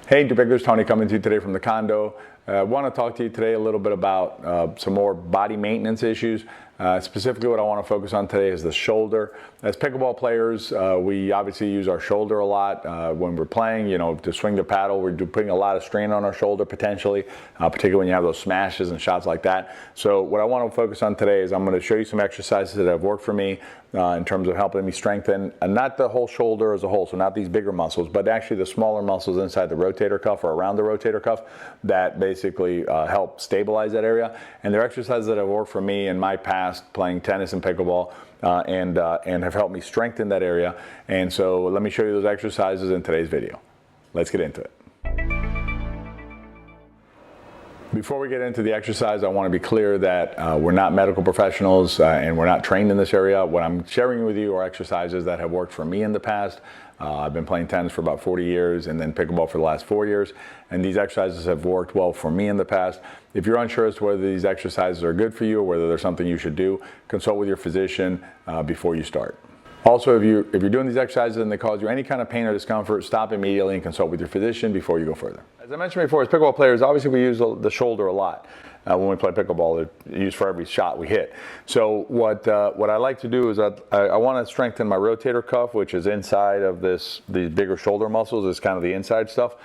Hey, In2Picklers, Tony coming to you today from the condo. I want to talk to you today a little bit about some more body maintenance issues. Specifically what I want to focus on today is the shoulder. As pickleball players, we obviously use our shoulder a lot when we're playing, to swing the paddle. We're putting a lot of strain on our shoulder potentially, particularly when you have those smashes and shots like that. So what I want to focus on today is I'm going to show you some exercises that have worked for me in terms of helping me strengthen, not the whole shoulder as a whole, so not these bigger muscles, but actually the smaller muscles inside the rotator cuff or around the rotator cuff that basically help stabilize that area. And they're exercises that have worked for me in my past playing tennis and pickleball and have helped me strengthen that area. And so let me show you those exercises in today's video. Let's get into it. Before we get into the exercise, I want to be clear that we're not medical professionals and we're not trained in this area. What I'm sharing with you are exercises that have worked for me in the past. I've been playing tennis for about 40 years and then pickleball for the last 4 years. And these exercises have worked well for me in the past. If you're unsure as to whether these exercises are good for you or whether there's something you should do, consult with your physician before you start. Also, if you're doing these exercises and they cause you any kind of pain or discomfort, stop immediately and consult with your physician before you go further. As I mentioned before, as pickleball players, obviously we use the shoulder a lot. When we play pickleball, it's used for every shot we hit. So what I like to do is I want to strengthen my rotator cuff, which is inside of these bigger shoulder muscles. It's kind of the inside stuff.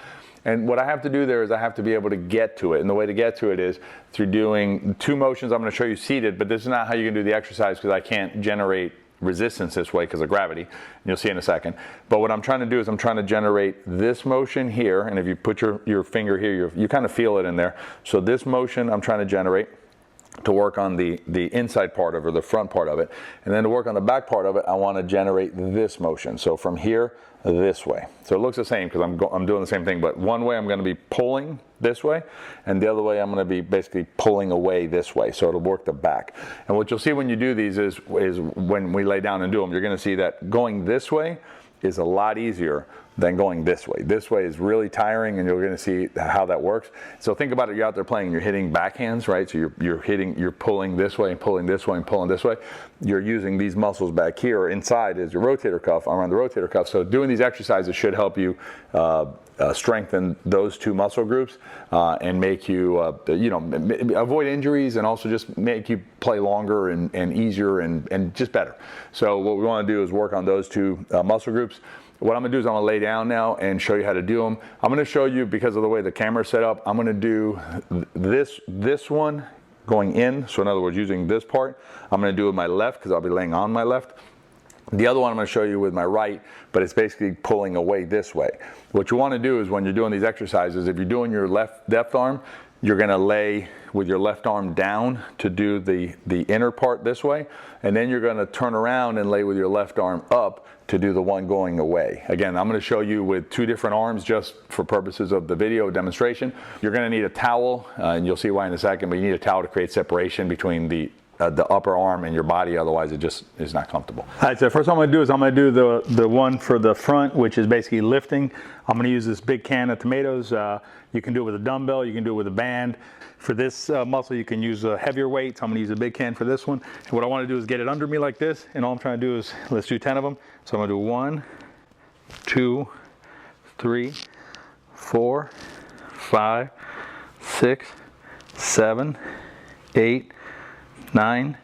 And what I have to do there is I have to be able to get to it. And the way to get to it is through doing two motions. I'm going to show you seated, but this is not how you can do the exercise because I can't generate resistance this way because of gravity, and you'll see in a second. But what I'm trying to do is I'm trying to generate this motion here, and if you put your finger here, you kind of feel it in there. So this motion I'm trying to generate to work on the inside part of it, or the front part of it, and then to work on the back part of it, I want to generate this motion. So from here this way. So it looks the same because I'm doing the same thing, but one way I'm going to be pulling this way, and the other way I'm going to be basically pulling away this way, so it'll work the back. And what you'll see when you do these is when we lay down and do them, you're going to see that going this way is a lot easier than going this way. This way is really tiring, and you're going to see how that works. So think about it, you're out there playing, you're hitting backhands, right? So you're pulling this way and pulling this way and pulling this way. You're using these muscles back here. Inside is your rotator cuff, around the rotator cuff. So doing these exercises should help you strengthen those two muscle groups and make you, avoid injuries, and also just make you play longer and easier and just better. So what we want to do is work on those two muscle groups. What I'm going to do is I'm going to lay down now and show you how to do them. I'm going to show you, because of the way the camera is set up, I'm going to do this one going in. So in other words, using this part, I'm going to do it with my left because I'll be laying on my left. The other one I'm going to show you with my right, but it's basically pulling away this way. What you want to do is when you're doing these exercises, if you're doing your left arm, you're going to lay with your left arm down to do the inner part this way, and then you're going to turn around and lay with your left arm up to do the one going away. Again, I'm going to show you with two different arms just for purposes of the video demonstration. You're going to need a towel, and you'll see why in a second, but you need a towel to create separation between the upper arm and your body, otherwise it just is not comfortable. All right, so first what I'm going to do is I'm going to do the one for the front, which is basically lifting. I'm going to use this big can of tomatoes. You can do it with a dumbbell, you can do it with a band. For this muscle, you can use heavier weights. I'm going to use a big can for this one. And what I want to do is get it under me like this, and all I'm trying to do is, let's do 10 of them. So I'm going to do 1, 2, 3, 4, 5, 6, 7, 8, 9,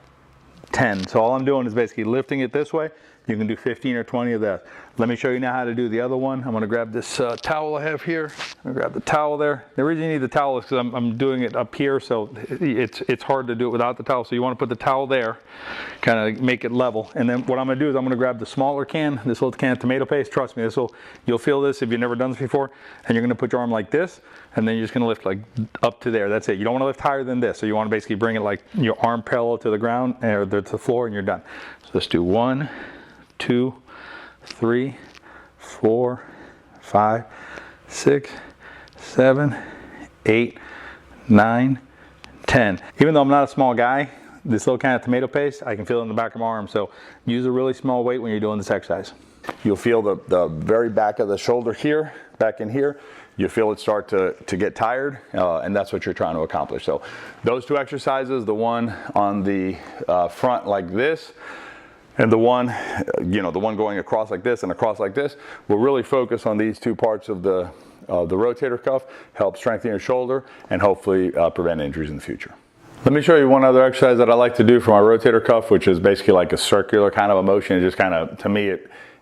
10. So all I'm doing is basically lifting it this way. You can do 15 or 20 of that. Let me show you now how to do the other one. I'm going to grab this towel I have here. I'm going to grab the towel there. The reason you need the towel is because I'm doing it up here, so it's hard to do it without the towel. So you want to put the towel there, kind of make it level. And then what I'm going to do is I'm going to grab the smaller can, this little can of tomato paste. Trust me, you'll feel this if you've never done this before. And you're going to put your arm like this, and then you're just going to lift like up to there. That's it. You don't want to lift higher than this. So you want to basically bring it like your arm parallel to the ground or to the floor, and you're done. So let's do 1, 2, 3, 4, 5, 6, 7, 8, 9, 10. Even though I'm not a small guy, this little can of tomato paste, I can feel it in the back of my arm. So use a really small weight when you're doing this exercise. You'll feel the very back of the shoulder here, back in here. You feel it start to get tired, and that's what you're trying to accomplish. So those two exercises, the one on the front like this, and the one, the one going across like this and across like this, will really focus on these two parts of the of the rotator cuff, help strengthen your shoulder, and hopefully prevent injuries in the future. Let me show you one other exercise that I like to do for my rotator cuff, which is basically like a circular kind of a motion. It just kind of, to me,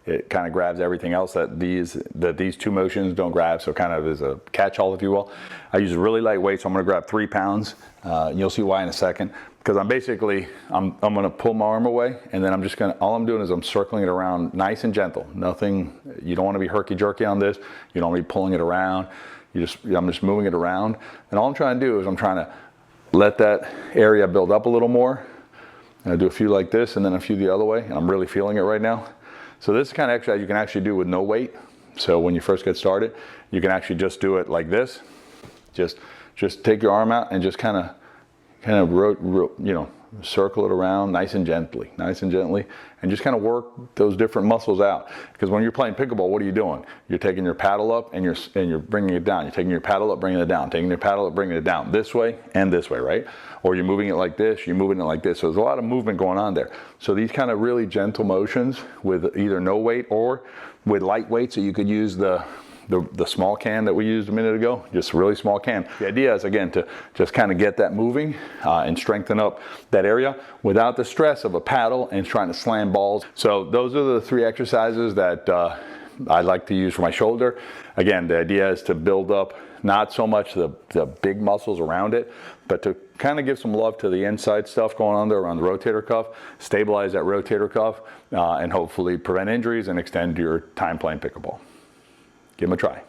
it kind of grabs everything else that these two motions don't grab, so kind of is a catch-all, if you will. I use a really light weight, so I'm going to grab 3 pounds. You'll see why in a second. Because I'm going to pull my arm away, and then all I'm doing is I'm circling it around nice and gentle. Nothing, you don't want to be herky-jerky on this. You don't want to be pulling it around. I'm just moving it around. And all I'm trying to do is I'm trying to let that area build up a little more. And I do a few like this, and then a few the other way, and I'm really feeling it right now. So this is the kind of exercise you can actually do with no weight. So when you first get started, you can actually just do it like this. Just take your arm out and just kind of circle it around nice and gently, and just kind of work those different muscles out. Because when you're playing pickleball, what are you doing? You're taking your paddle up and you're bringing it down. You're taking your paddle up, bringing it down, taking your paddle up, bringing it down this way and this way, right? Or you're moving it like this, you're moving it like this. So there's a lot of movement going on there. So these kind of really gentle motions with either no weight or with light weight, so you could use the small can that we used a minute ago, just a really small can. The idea is, again, to just kind of get that moving and strengthen up that area without the stress of a paddle and trying to slam balls. So those are the 3 exercises that I like to use for my shoulder. Again, the idea is to build up not so much the big muscles around it, but to kind of give some love to the inside stuff going on there around the rotator cuff, stabilize that rotator cuff, and hopefully prevent injuries and extend your time playing pickleball. Give them a try.